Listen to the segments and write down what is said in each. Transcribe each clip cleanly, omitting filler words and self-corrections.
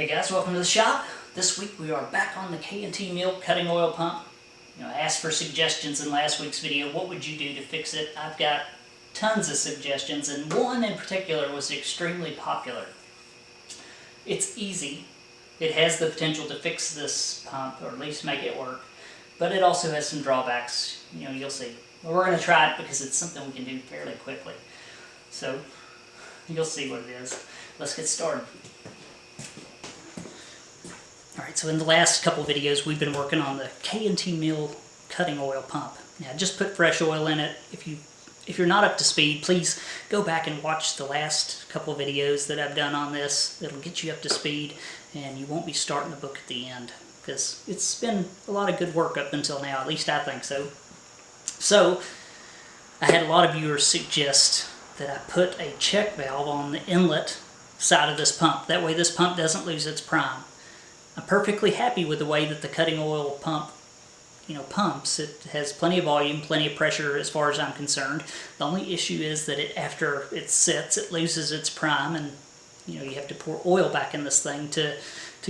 Hey guys, welcome to the shop. This week we are back on the K&T milk cutting oil pump. I asked for suggestions in last week's video. What would you do to fix it? I've got tons of suggestions, and one in particular was extremely popular. It's easy. It has the potential to fix this pump, or at least make it work, but it also has some drawbacks. You'll see. But we're going to try it because it's something we can do fairly quickly. So, you'll see what it is. Let's get started. Alright, so in the last couple videos we've been working on the K&T mill cutting oil pump. Now just put fresh oil in it. If you're not up to speed, please go back and watch the last couple videos that I've done on this. It'll get you up to speed and you won't be starting the book at the end, because it's been a lot of good work up until now, at least I think so. So I had a lot of viewers suggest that I put a check valve on the inlet side of this pump. That way this pump doesn't lose its prime. I'm perfectly happy with the way that the cutting oil pump, pumps. It has plenty of volume, plenty of pressure as far as I'm concerned. The only issue is that after it sits, it loses its prime, and you have to pour oil back in this thing to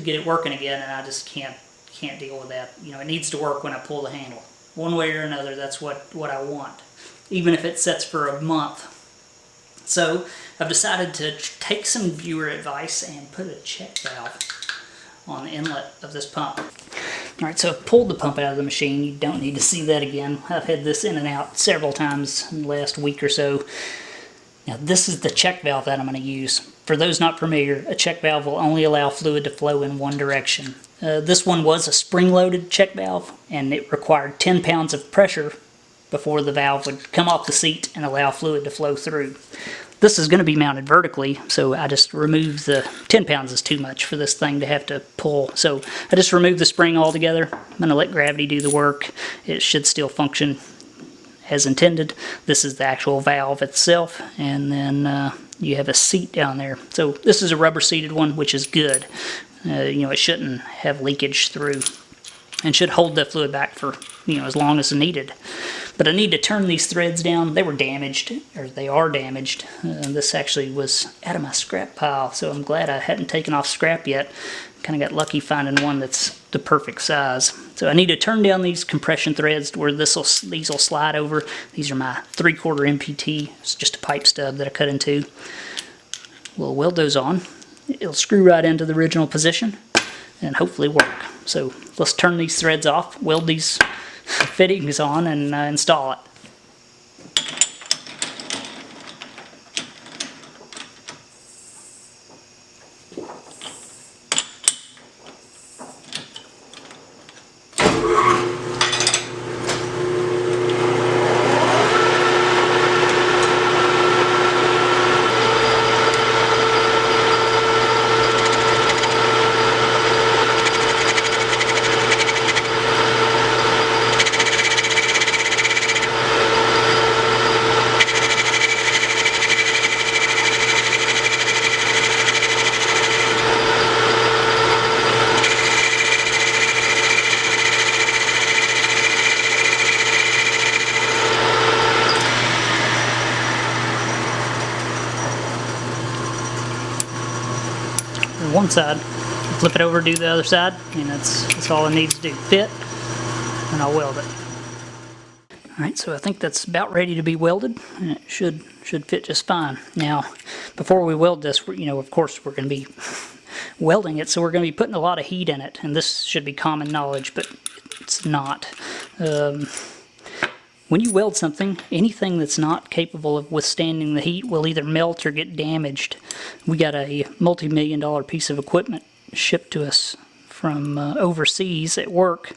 get it working again, and I just can't deal with that. It needs to work when I pull the handle. One way or another, that's what I want, even if it sits for a month. So I've decided to take some viewer advice and put a check valve on the inlet of this pump. Alright, so I've pulled the pump out of the machine. You don't need to see that again. I've had this in and out several times in the last week or so. Now this is the check valve that I'm going to use. For those not familiar, a check valve will only allow fluid to flow in one direction. This one was a spring-loaded check valve, and it required 10 pounds of pressure before the valve would come off the seat and allow fluid to flow through. This is going to be mounted vertically, so I just removed the 10 pounds is too much for this thing to have to pull. So I just removed the spring altogether. I'm going to let gravity do the work. It should still function as intended. This is the actual valve itself, and then you have a seat down there. So this is a rubber seated one, which is good. It shouldn't have leakage through and should hold the fluid back for as long as needed. But I need to turn these threads down. They were damaged, or they are damaged. This actually was out of my scrap pile, so I'm glad I hadn't taken off scrap yet. Kind of got lucky finding one that's the perfect size. So I need to turn down these compression threads where these will slide over. These are my 3/4 MPT. It's just a pipe stub that I cut into. We'll weld those on. It'll screw right into the original position and hopefully work. So let's turn these threads off, weld these fittings on, and install it. One side, flip it over, do the other side, and that's all it needs to do. Fit, and I'll weld it. Alright, so I think that's about ready to be welded, and it should fit just fine. Now, before we weld this, of course we're going to be welding it, so we're going to be putting a lot of heat in it, and this should be common knowledge, but it's not. When you weld something, anything that's not capable of withstanding the heat will either melt or get damaged. We got a multi-million-dollar piece of equipment shipped to us from overseas at work,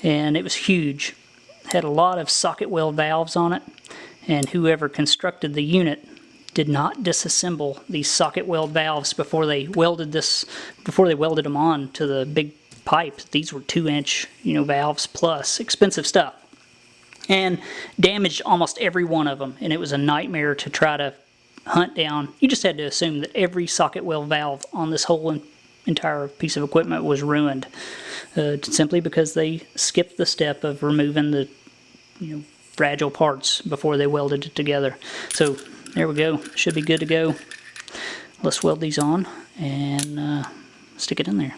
and it was huge. It had a lot of socket weld valves on it, and whoever constructed the unit did not disassemble these socket weld valves before they welded them on to the big pipe. These were 2-inch, valves plus, expensive stuff. And damaged almost every one of them, and it was a nightmare to try to hunt down. You just had to assume that every socket weld valve on this whole entire piece of equipment was ruined, simply because they skipped the step of removing the fragile parts before they welded it together. So there we go, should be good to go. Let's weld these on and stick it in there.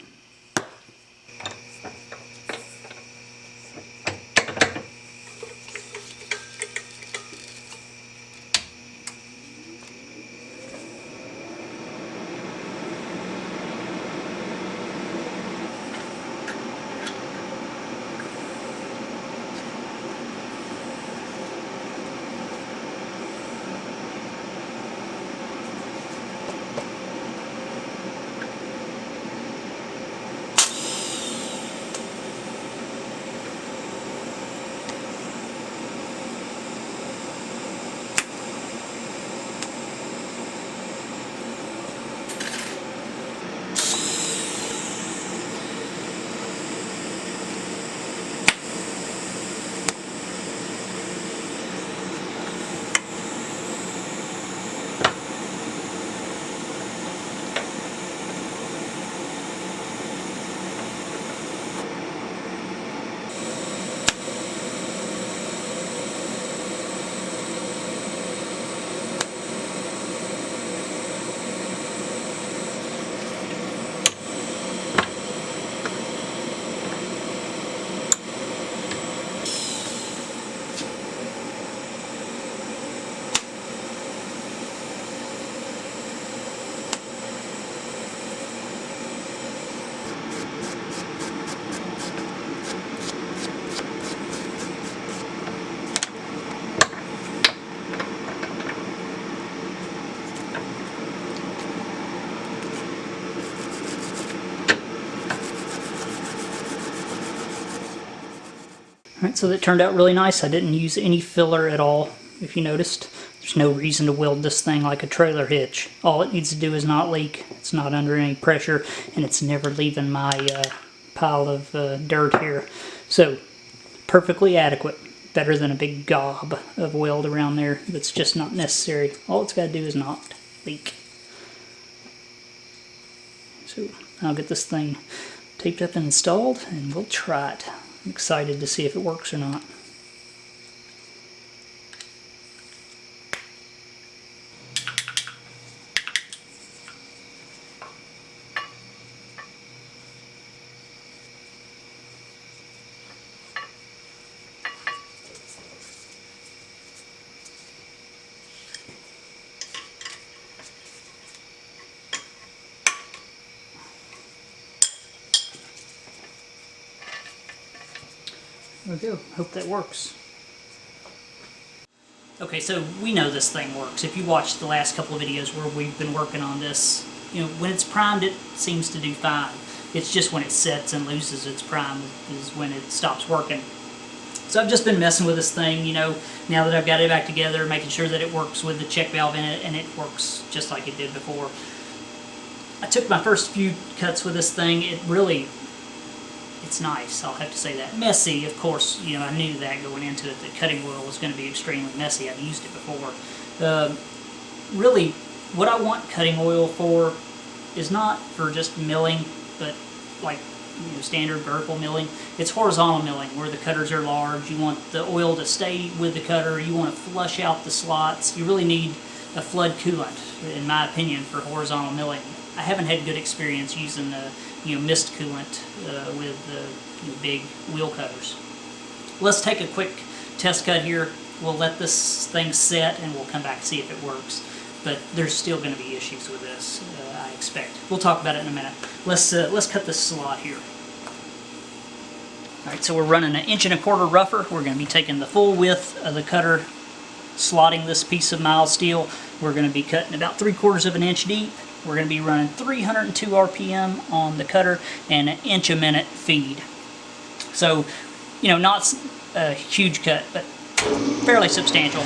Alright, so that turned out really nice. I didn't use any filler at all, if you noticed. There's no reason to weld this thing like a trailer hitch. All it needs to do is not leak. It's not under any pressure, and it's never leaving my pile of dirt here. So, perfectly adequate. Better than a big gob of weld around there that's just not necessary. All it's got to do is not leak. So, I'll get this thing taped up and installed, and we'll try it. I'm excited to see if it works or not. There we go. Hope that works. Okay, so we know this thing works. If you watched the last couple of videos where we've been working on this, you know, when it's primed it seems to do fine. It's just when it sets and loses its prime is when it stops working. So I've just been messing with this thing, you know, now that I've got it back together, making sure that it works with the check valve in it, and it works just like it did before. I took my first few cuts with this thing. It's nice, I'll have to say that. Messy, of course, you know, I knew that going into it, that cutting oil was going to be extremely messy. I've used it before. Really, what I want cutting oil for is not for just milling, but like, you know, standard vertical milling. It's horizontal milling, where the cutters are large. You want the oil to stay with the cutter. You want to flush out the slots. You really need a flood coolant, in my opinion, for horizontal milling. I haven't had good experience using the mist coolant with the big wheel cutters. Let's take a quick test cut here. We'll let this thing set and we'll come back and see if it works. But there's still going to be issues with this, I expect. We'll talk about it in a minute. Let's cut this slot here. Alright, so we're running 1 1/4 inch rougher. We're going to be taking the full width of the cutter, slotting this piece of mild steel. We're going to be cutting about 3/4 inch deep. We're going to be running 302 RPM on the cutter and 1 inch a minute feed. So, you know, not a huge cut, but fairly substantial.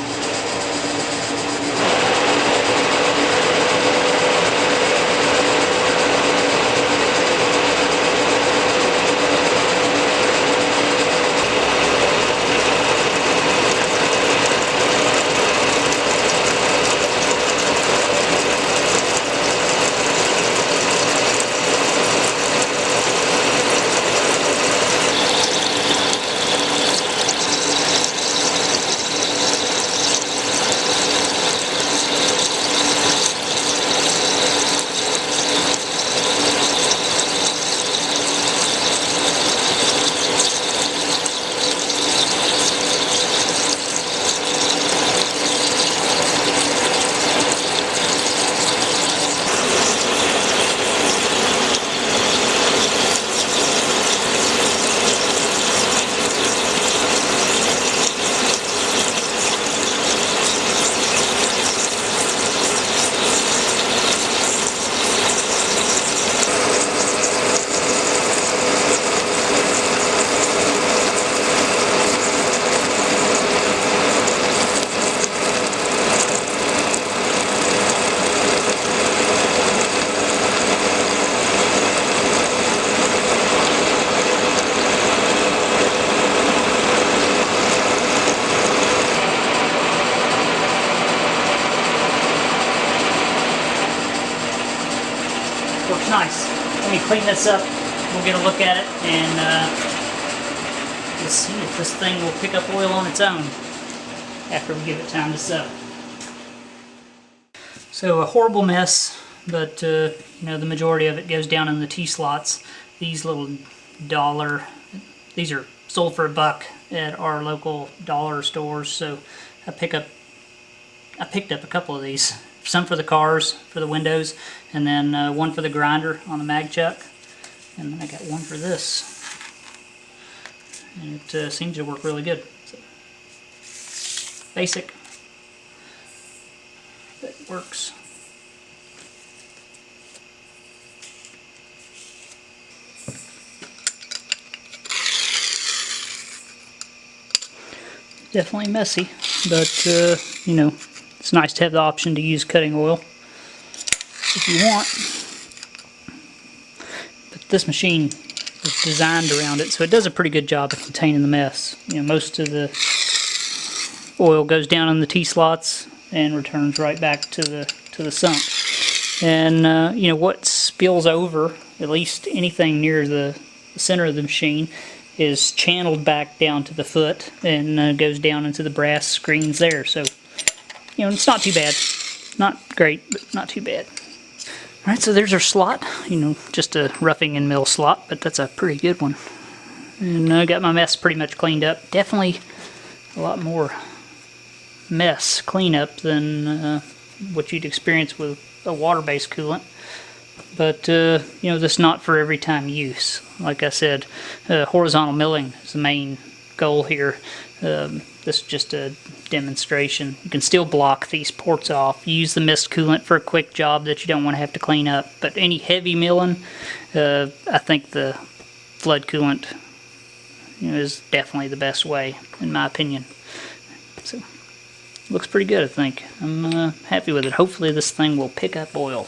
clean this up, we'll get a look at it, and we'll see if this thing will pick up oil on its own after we give it time to settle. So a horrible mess, but you know, the majority of it goes down in the T-slots. These little these are sold for $1 at our local dollar stores, so I picked up a couple of these. Some for the cars, for the windows, and then one for the grinder on the mag chuck, and then I got one for this, and it seems to work really good. So, basic, but it works. Definitely messy, but you know, it's nice to have the option to use cutting oil if you want. But this machine is designed around it, so it does a pretty good job of containing the mess. You know, most of the oil goes down in the T-slots and returns right back to the sump. And you know, what spills over, at least anything near the center of the machine, is channeled back down to the foot and goes down into the brass screens there. So, you know, it's not too bad. Not great, but not too bad. Alright, so there's our slot. You know, just a roughing and mill slot, but that's a pretty good one. And I got my mess pretty much cleaned up. Definitely a lot more mess cleanup than what you'd experience with a water-based coolant. But, you know, that's not for every time use. Like I said, horizontal milling is the main goal here. This is just a demonstration. You can still block these ports off. Use the mist coolant for a quick job that you don't want to have to clean up. But any heavy milling, I think the flood coolant, you know, is definitely the best way, in my opinion. So, looks pretty good, I think. I'm happy with it. Hopefully this thing will pick up oil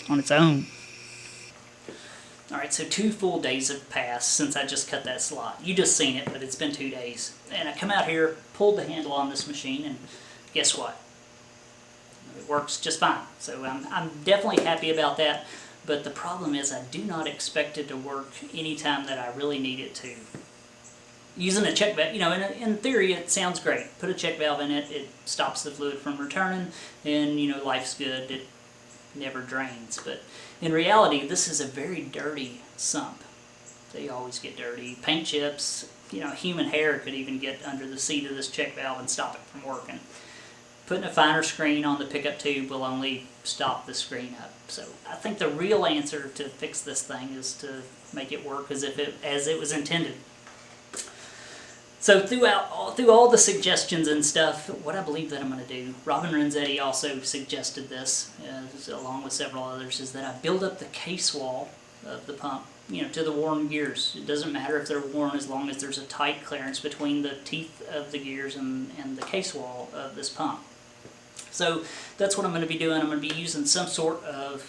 on its own. Alright, so 2 full days have passed since I just cut that slot. You just seen it, but it's been 2 days. And I come out here, pulled the handle on this machine, and guess what? It works just fine. So I'm definitely happy about that, but the problem is I do not expect it to work anytime that I really need it to. Using a check valve, you know, in theory it sounds great. Put a check valve in it, it stops the fluid from returning, and, you know, life's good. It never drains. But in reality, this is a very dirty sump. They always get dirty. Paint chips, you know, human hair could even get under the seat of this check valve and stop it from working. Putting a finer screen on the pickup tube will only stop the screen up. So I think the real answer to fix this thing is to make it work as it was intended. So through all the suggestions and stuff, what I believe that I'm going to do, Robin Renzetti also suggested this, along with several others, is that I build up the case wall of the pump, you know, to the worn gears. It doesn't matter if they're worn as long as there's a tight clearance between the teeth of the gears and the case wall of this pump. So that's what I'm going to be doing. I'm going to be using some sort of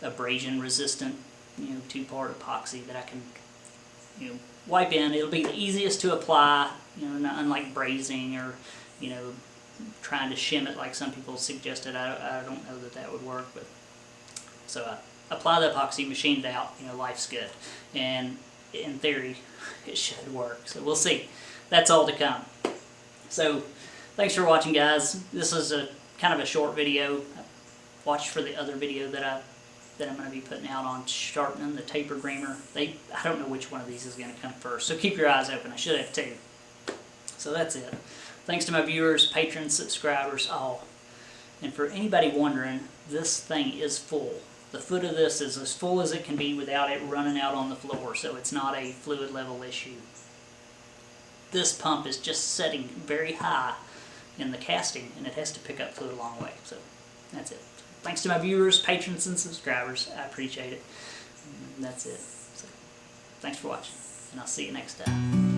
abrasion resistant, you know, 2-part epoxy that I can, you know, wipe in. It'll be the easiest to apply, you know, unlike brazing or, you know, trying to shim it like some people suggested. I don't know that that would work, but so I apply the epoxy, machine it out, you know, life's good, and in theory it should work. So we'll see. That's all to come. So thanks for watching, guys. This is a kind of a short video. Watch for the other video that I'm going to be putting out on sharpening the taper reamer. I don't know which one of these is going to come first, so keep your eyes open. I should have 2. So that's it. Thanks to my viewers, patrons, subscribers, all. And for anybody wondering, this thing is full. The foot of this is as full as it can be without it running out on the floor, so it's not a fluid level issue. This pump is just setting very high in the casting, and it has to pick up fluid a long way. So that's it. Thanks to my viewers, patrons, and subscribers. I appreciate it. And that's it. So, thanks for watching, and I'll see you next time.